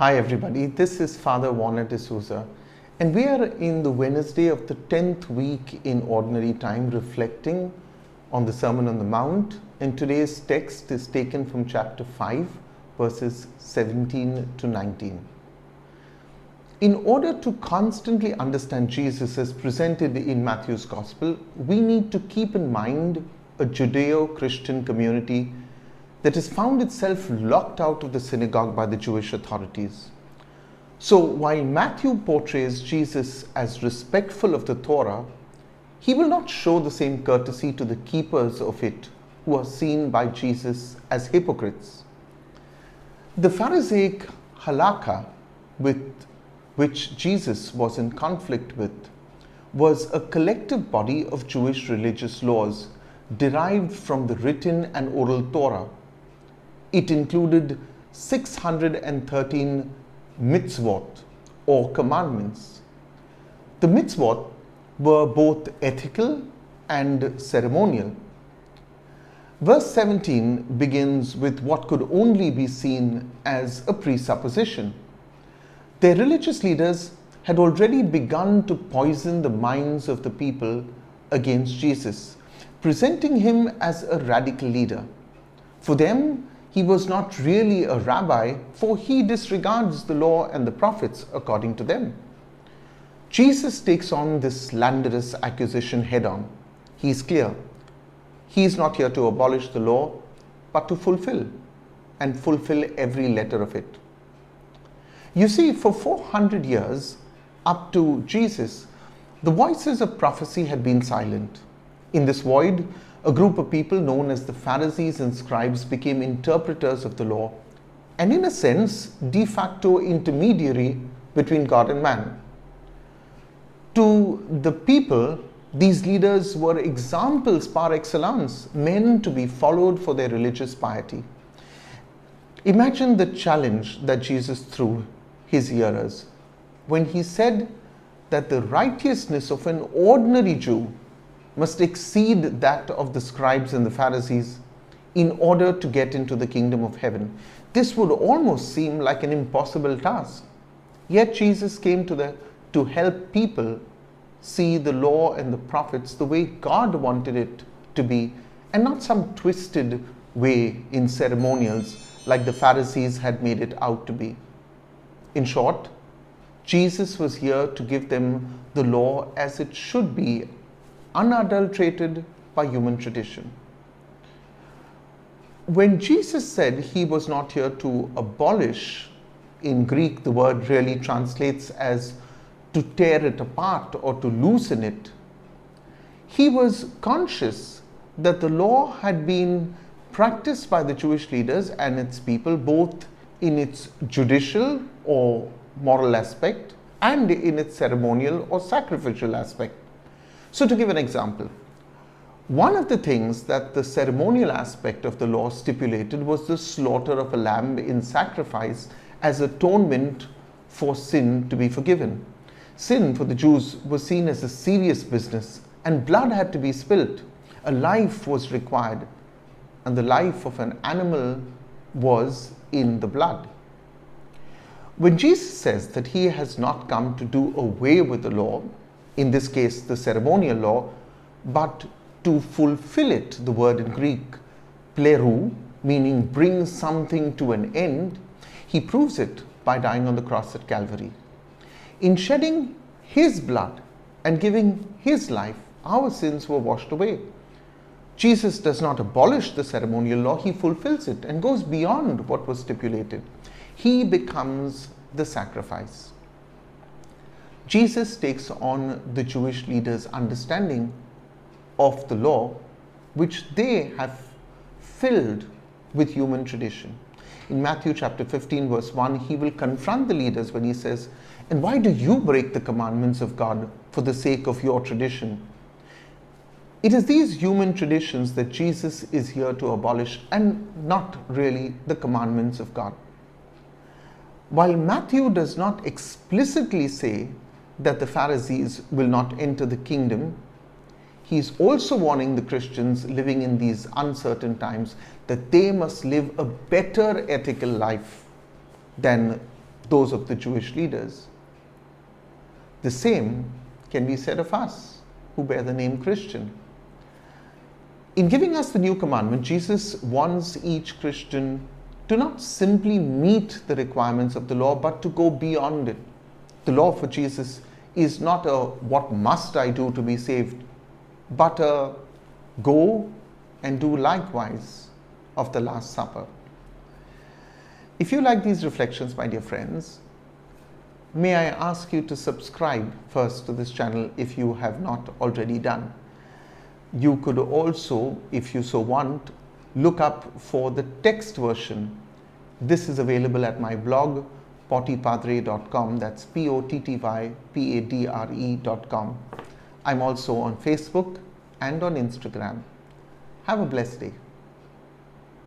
Hi everybody, this is Father Warner D'Souza, and we are in the Wednesday of the 10th week in Ordinary Time, reflecting on the Sermon on the Mount, and today's text is taken from chapter 5, verses 17 to 19. In order to constantly understand Jesus as presented in Matthew's Gospel, we need to keep in mind a Judeo-Christian community that has found itself locked out of the synagogue by the Jewish authorities. So while Matthew portrays Jesus as respectful of the Torah, he will not show the same courtesy to the keepers of it, who are seen by Jesus as hypocrites. The Pharisaic halakha with which Jesus was in conflict with was a collective body of Jewish religious laws derived from the written and oral Torah. It included 613 mitzvot or commandments. The mitzvot were both ethical and ceremonial. Verse 17 begins with what could only be seen as a presupposition. Their religious leaders had already begun to poison the minds of the people against Jesus, presenting him as a radical leader. For them, he was not really a rabbi, for he disregards the law and the prophets according to them. Jesus takes on this slanderous accusation head on. He is clear. He is not here to abolish the law, but to fulfill every letter of it. You see, for 400 years, up to Jesus, the voices of prophecy had been silent. In this void, a group of people known as the Pharisees and scribes became interpreters of the law, and in a sense, de facto intermediary between God and man. To the people, these leaders were examples par excellence, men to be followed for their religious piety. Imagine the challenge that Jesus threw his hearers when he said that the righteousness of an ordinary Jew must exceed that of the scribes and the Pharisees in order to get into the kingdom of heaven. This would almost seem like an impossible task. Yet Jesus came to help people see the law and the prophets the way God wanted it to be, and not some twisted way in ceremonials like the Pharisees had made it out to be. In short, Jesus was here to give them the law as it should be, unadulterated by human tradition. When Jesus said he was not here to abolish, in Greek the word really translates as to tear it apart or to loosen it, he was conscious that the law had been practiced by the Jewish leaders and its people both in its judicial or moral aspect and in its ceremonial or sacrificial aspect. So to give an example, one of the things that the ceremonial aspect of the law stipulated was the slaughter of a lamb in sacrifice as atonement for sin to be forgiven. Sin for the Jews was seen as a serious business, and blood had to be spilt. A life was required, and the life of an animal was in the blood. When Jesus says that he has not come to do away with the law, in this case the ceremonial law, but to fulfill it, the word in Greek, plerou, meaning bring something to an end, he proves it by dying on the cross at Calvary. In shedding his blood and giving his life, our sins were washed away. Jesus does not abolish the ceremonial law, he fulfills it and goes beyond what was stipulated. He becomes the sacrifice. Jesus takes on the Jewish leaders' understanding of the law, which they have filled with human tradition. In Matthew chapter 15, verse 1, he will confront the leaders when he says, "And why do you break the commandments of God for the sake of your tradition?" It is these human traditions that Jesus is here to abolish, and not really the commandments of God. While Matthew does not explicitly say that the Pharisees will not enter the kingdom, he is also warning the Christians living in these uncertain times that they must live a better ethical life than those of the Jewish leaders. The same can be said of us who bear the name Christian. In giving us the new commandment, Jesus wants each Christian to not simply meet the requirements of the law, but to go beyond it. The law for Jesus is not a what must I do to be saved, but a go and do likewise of the Last Supper. If you like these reflections, my dear friends, may I ask you to subscribe first to this channel if you have not already done. You could also, if you so want, look up for the text version. This is available at my blog, pottypadre.com. That's pottypadre.com. I'm also on Facebook and on Instagram. Have a blessed day.